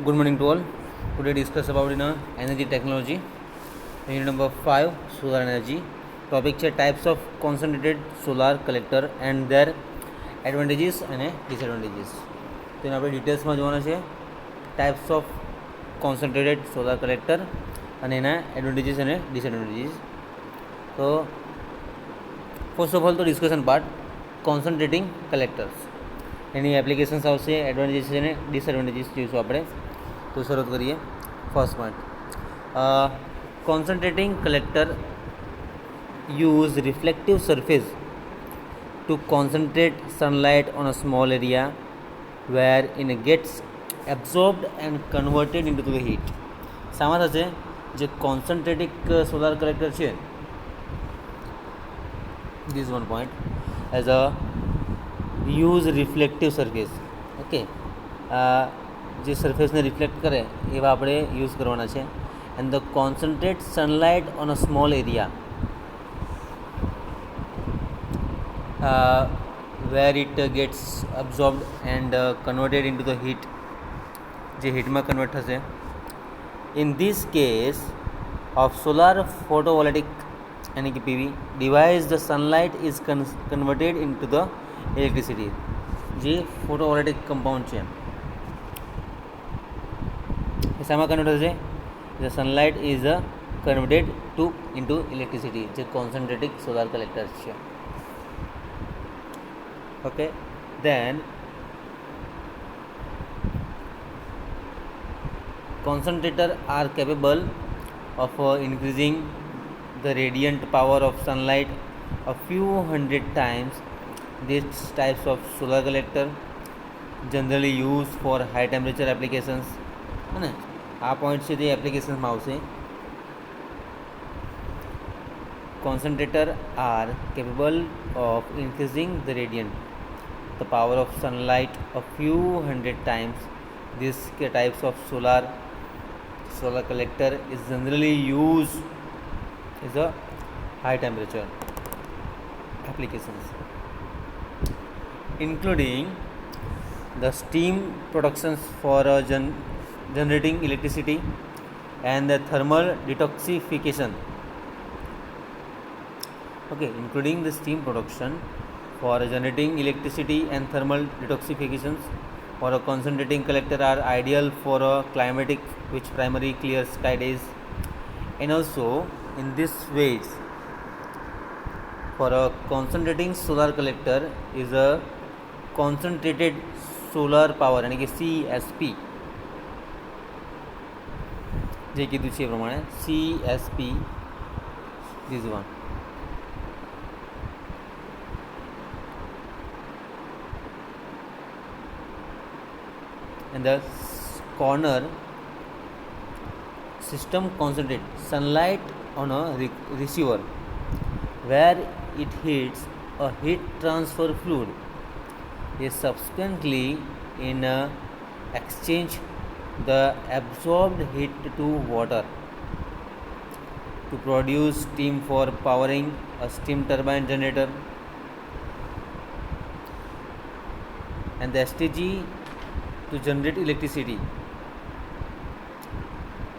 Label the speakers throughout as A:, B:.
A: Good morning to all. Today discuss about energy technology. Unit number 5 solar energy. Topic છે types of concentrated solar collector and their advantages અને disadvantages. તો એને આપણે ડિટેલ્સમાં જોવાના છે types of concentrated solar collector અને એના advantages અને disadvantages. તો ફર્સ્ટ ઓફ ઓલ તો ડિસ્કશન પાર્ટ કોન્સન્ટ્રેટિંગ કલેક્ટર્સ એની એપ્લિકેશન્સ આવશે, એડવાન્ટેજીસ અને ડિસએડવાન્ટેજીસ જોઈશું આપણે. તો શરૂઆત કરીએ. First point, concentrating collector use reflective surface to concentrate sunlight on a small area where in gets absorbed and converted into the heat. શામાં થશે? જે કોન્સન્ટ્રેટિક સોલાર કલેક્ટર છે, this one point, as a use reflective surface. Okay, જે સરફેસને reflect કરે એવા આપણે use કરવાના છે. And the concentrate sunlight on a small area where it gets absorbed and converted into the heat, જે હીટમાં કન્વર્ટ થશે. In this case of solar photovoltaic यानी कि PV device the sunlight is converted into the electricity. जे photovoltaic compound है शामा convert થશે? The sunlight is converted to into electricity, जे कॉन्सन्ट्रेटिक सोलर कलेक्टर है. Okay, then concentrator are capable of increasing the radiant power of sunlight a few hundred times. These types of solar collector generally used for high temperature applications. અને આ point છે તે એપ્લિકેશન્સમાં આવશે. Concentrator are capable of increasing the radiant the power of sunlight a few hundred times. These types of solar collector is generally used is a high temperature applications, including the steam productions for generating electricity and the thermal detoxification. Okay, including the steam production for generating electricity and thermal detoxifications for a concentrating collector are ideal for a climatic which primary clear sky days. And also in this ways, for a concentrating solar collector is a concentrated solar power यानी कि CSP, જે કીધું છે એ પ્રમાણે CSP, this one. And the corner system concentrate sunlight on a receiver where it hits a heat transfer fluid is subsequently in exchange the absorbed heat to water to produce steam for powering a steam turbine generator. And the STG to generate electricity.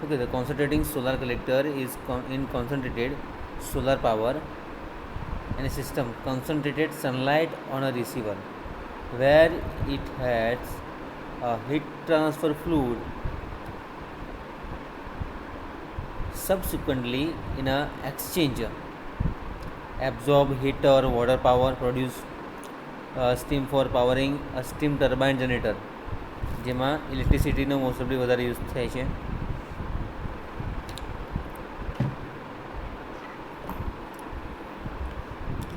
A: Okay, the concentrating solar collector is in concentrated solar power and a system concentrated sunlight on a receiver where it has a heat transfer fluid subsequently in a exchange absorb heat or water power produce steam for powering a steam turbine generator, જેમાં ઇલેક્ટ્રિસિટીનો mostly વધારે use થાય છે.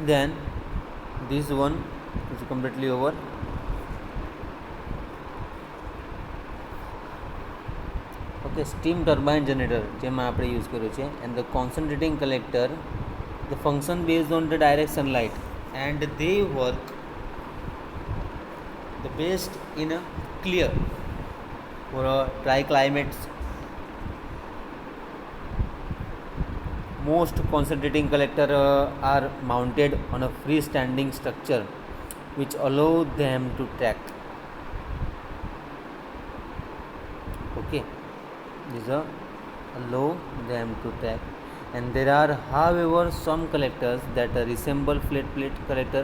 A: Then this one is completely over. Okay, steam turbine generator જેમાં આપણે use કર્યો છે. And the concentrating collector, the function based on the direct sunlight and they work the best in a clear for dry climates. Most concentrating collector are mounted on a freestanding structure which allow them to track Okay, these are allow them to track, and there are however some collectors that resemble flat plate collector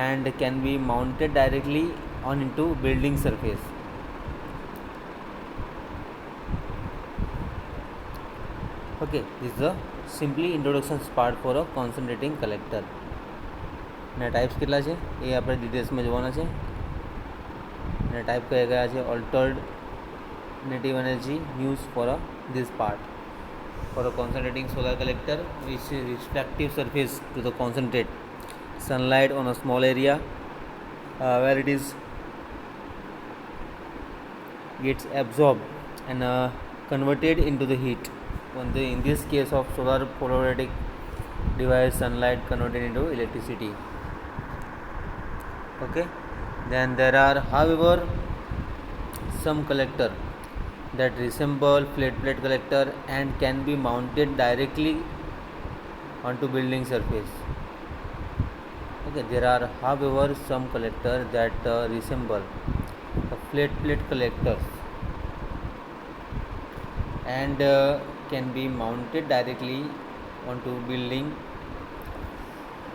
A: and can be mounted directly on into building surface. Okay, this is a simply introduction part for a concentrating collector. ને types કેટલા છે એ આપણે ડિટેલ્સમાં જોવાના છે. અને type કયા કયા છે alternative energy used for this part. For a concentrating solar collector, which is reflective surface to the concentrate sunlight on a small area where it is gets absorbed and converted into the heat. In this case of solar photovoltaic device, sunlight converted into electricity. Okay, then there are however some collector that resemble flat plate collector and can be mounted directly onto building surface. Okay, there are however some collector that resemble the flat plate collectors and can be mounted directly onto building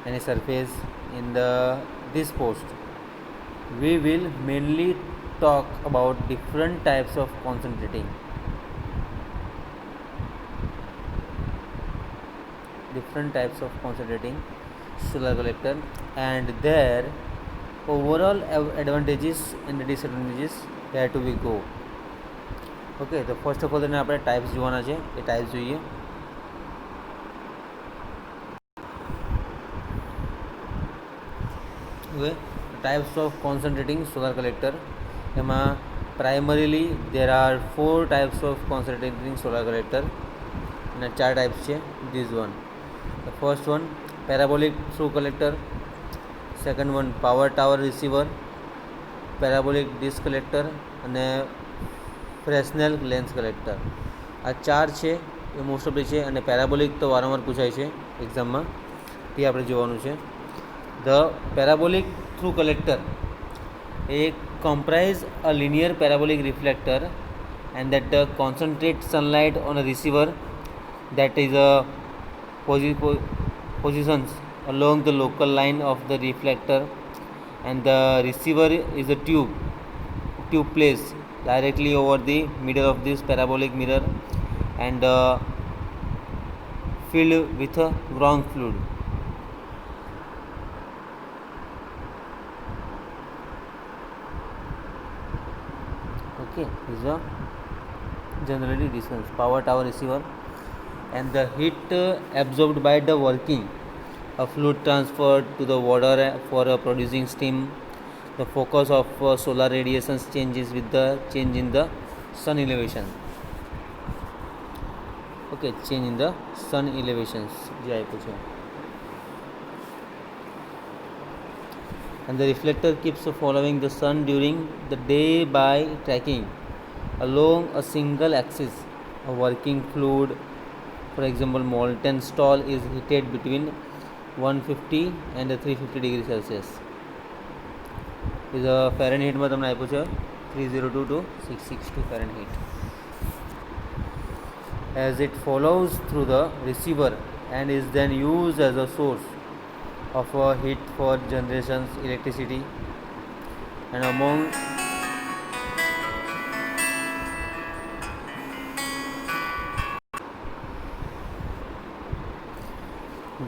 A: any surface. In this post we will mainly talk about different types of concentrating solar collector and their overall advantages and disadvantages. Where to we go? Okay, તો first of all તેને આપણે types જોવાના છે. એ types જોઈએ. Okay, types of concentrating solar collector. એમાં primarily there are 4 types of concentrating solar collector અને 4 types છે. This one, the first one parabolic through collector, second one power tower receiver, parabolic disc collector અને Fresnel lens collector. આ 4 છે એ most ઓફલી છે. અને parabolic તો વારંવાર પૂછાય છે એક્ઝામમાં, તે આપણે જોવાનું છે. The parabolic through collector A comprise a linear parabolic reflector and that concentrate sunlight on a receiver that is positions along the local line of the reflector, and the receiver is a tube placed directly over the middle of this parabolic mirror and filled with a ground fluid. Okay, this is a generally distance power tower receiver, and the heat absorbed by the working a fluid transferred to the water for producing steam. The focus of solar radiations changes with the change in the sun elevation. Okay, change in the sun elevations જે આપ્યું છે. And the reflector keeps following the sun during the day by tracking along a single axis. A working fluid, for example molten salt, is heated between 150 and 350 degrees Celsius. Is a Fahrenheit માં તમને આપ્યું છે 302 to 662 Fahrenheit. As it follows through the receiver and is then used as a source of heat for generations electricity. And among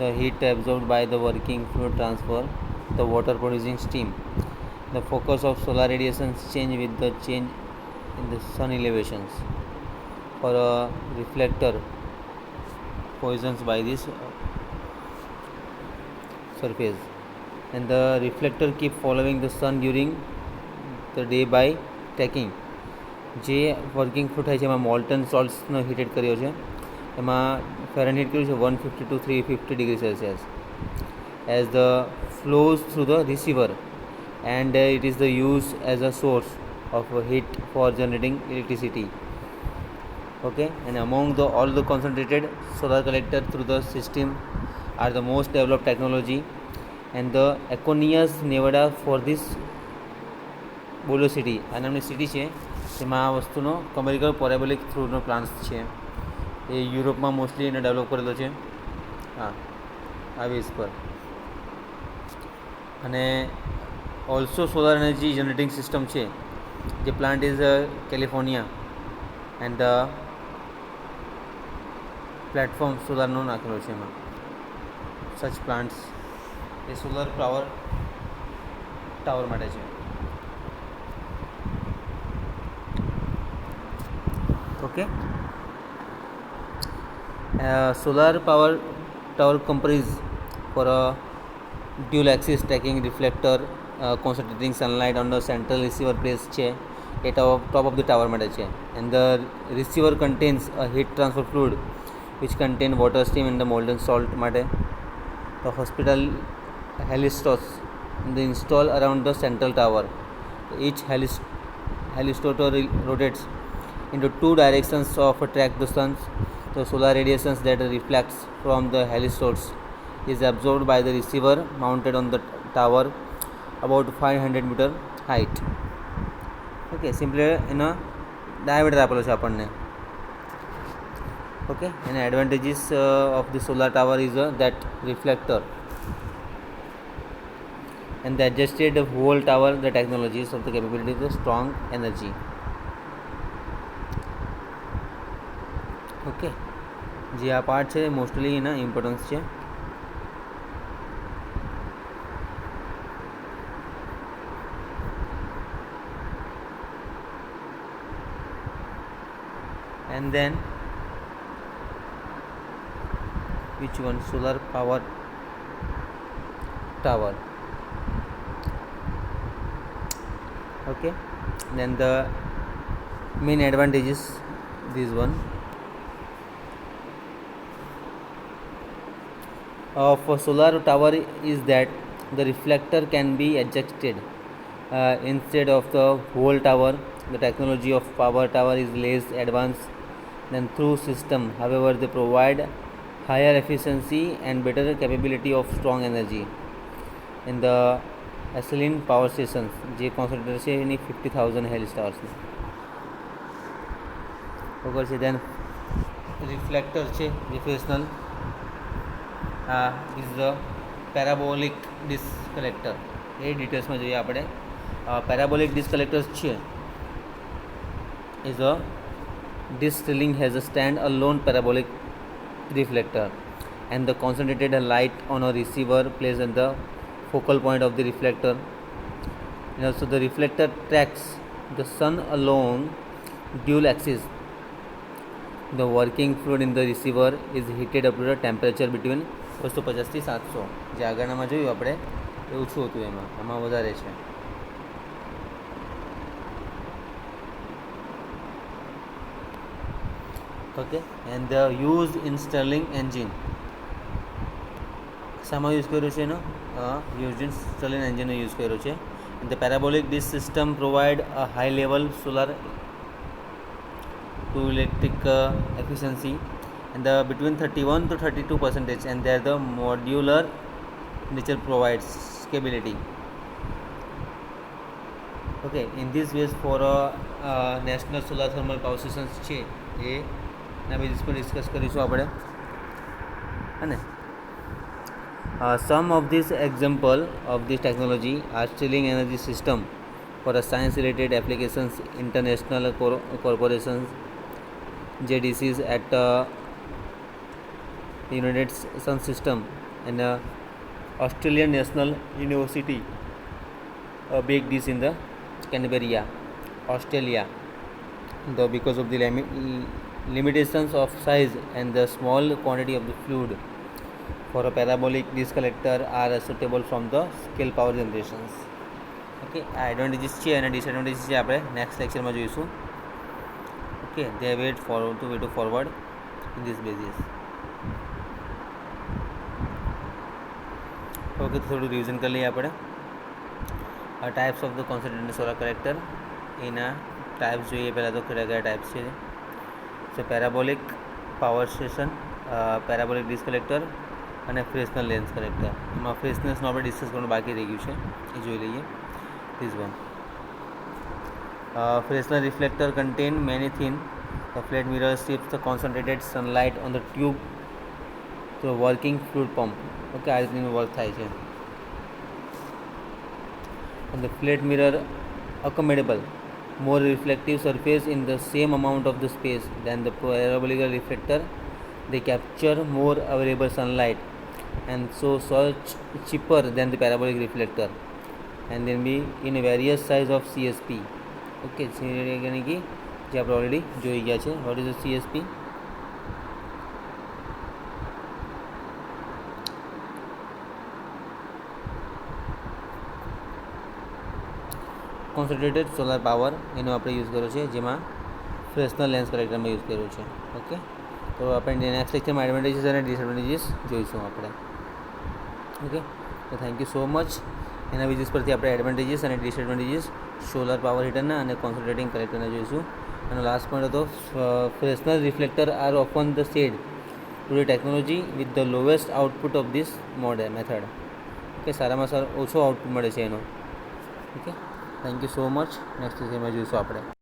A: the heat absorbed by the working fluid transfer the water producing steam. The focus of solar radiations change with the change in the sun elevations. For a reflector positions by this surface, and the reflector keep following the sun during the day by tracking. જે working fluid થાય છે એમાં Moulton સોલ્ટ્સનો heated કર્યો છે. એમાં Fahrenheit કર્યું છે 150 to 350 degree Celsius. As the flows through the receiver and it is the use as a source of heat for generating electricity. Okay, and among all the concentrated solar collector through the system are the most developed technology, and the Econius Nevada for this Bolo city, આ નામની city છે તેમાં આ વસ્તુનો commercial parabolic થ્રુનો plans છે એ યુરોપમાં mostly એને develop કરેલો છે. હા, આ બેઝ પર. અને also solar energy generating system છે જે plant is California and platform સોલારનો નાખેલો છે એમાં. સચ પ્લાન્ટ્સ એ સોલર પાવર ટાવર માટે છે. Okay, solar power tower comprise for a dual axis tracking reflector concentrating sunlight on the central receiver place છે એ top of the tower માટે છે. and the receiver contains a heat transfer fluid which contain water steam and the molten salt માટે. the hospital helistos they install around the central tower. each helistotor rotates into two directions of attract the sun's the solar radiations that reflects from the helistors is absorbed by the receiver mounted on the tower about 500 meter height. okay, simply એનો diameter આપેલો છે આપણને. okay, and advantages of the solar tower is that reflector and the adjusted whole tower the technologies of the capability of the strong energy. Okay, જે આ part છે mostly એના importance છે. and then which one? solar power tower. okay, then the main advantages this one of a solar tower is that the reflector can be adjusted instead of the whole tower. the technology of power tower is less advanced than through system, however they provide higher efficiency and better capability of strong energy. in the Accelin power stations જે concentrator છે એની 50,000 heliostats okay છે. Then reflector છે refractional is the parabolic disc collector. એ ડિટેલ્સમાં જોઈએ આપણે. Parabolic disc collectors છે is a disk ceiling has a stand-alone parabolic reflector and the concentrated light on a receiver placed at the focal point of the reflector. and also the reflector tracks the sun along dual axis. the working fluid in the receiver is heated up to the temperature between 250 થી 700. જે આગળનામાં જોયું આપણે એ ઓછું હતું, એમાં વધારે છે. okay, and the used in Stirling engine. શામાં યુઝ કર્યો છે એનો? used in Stirling engine use કર્યો છે. the parabolic disk system provide a high level solar to electric efficiency and the between 31 to 32%, and there the modular nature provides stability. okay, in this ways for a national solar thermal power stations છે એ ના basis પર discuss કરીશું આપણે. અને some of these example of this technology are Stirling energy system for a science related applications. international corporations JDCs at United Sun System and Australian National University bake this in the Canberra, Australia. though because of the limitations of size and the small quantity of the fluid for a parabolic disk collector are suitable from the scale power generations. okay, આ advantages છે અને disadvantages છે આપણે next લેક્ચરમાં જોઈશું. okay, they way to forward in this basis. okay, તો થોડું revision કરી લઈએ આપણે. Types of the concentrated solar collector એના ટાઈપ્સ જોઈએ પહેલાં તો કયા કયા ટાઈપ્સ છે. So parabolic power station, parabolic disc collector અને ફ્રેસ્નલ લેન્સ કલેક્ટર. એમાં ફ્રેસ્નલ્સનું આપણે ડિસ્કસ કરવાનું બાકી રહી ગયું છે, એ જોઈ લઈએ. This one Fresnel reflector contain many thin. The flat mirror shifts the concentrated sunlight on the tube to a working fluid pump. Okay, આ રીતનું વર્ક થાય છે. And the flat mirror accommodable more reflective surface in the same amount of the space than the parabolic reflector. They capture more available sunlight and so such cheaper than the parabolic reflector, and then be in a various size of CSP. Okay, यानी कि જે આપણે already જોઈ ગયા છે. What is the CSP? Concentrated solar power, એનો આપણે use કર્યો છે, જેમાં ફ્રેસ્નલ લેન્સ કલેક્ટરમાં યુઝ કર્યું છે. ઓકે, તો આપણે નેક્સ્ટ લેક્ચરમાં એડવાન્ટેજીસ અને ડિસએડવાન્ટેજીસ જોઈશું આપણે. ઓકે, તો થેન્ક યુ સો મચ. એના બેઝિસ પરથી આપણે એડવાન્ટેજીસ અને ડિસએડવાન્ટેજીસ સોલાર પાવર હીટરના અને કોન્સન્ટ્રેટિંગ કલેક્ટરના જોઈશું. અને લાસ્ટ પોઈન્ટ હતો, Fresnel reflector are often the shade to the technology with the lowest output of this method. Okay, સારામાં સારો ઓછો આઉટપુટ મળે છે એનો. Okay, thank you so much. Next લેક્ચરમાં જોઈશું આપણે.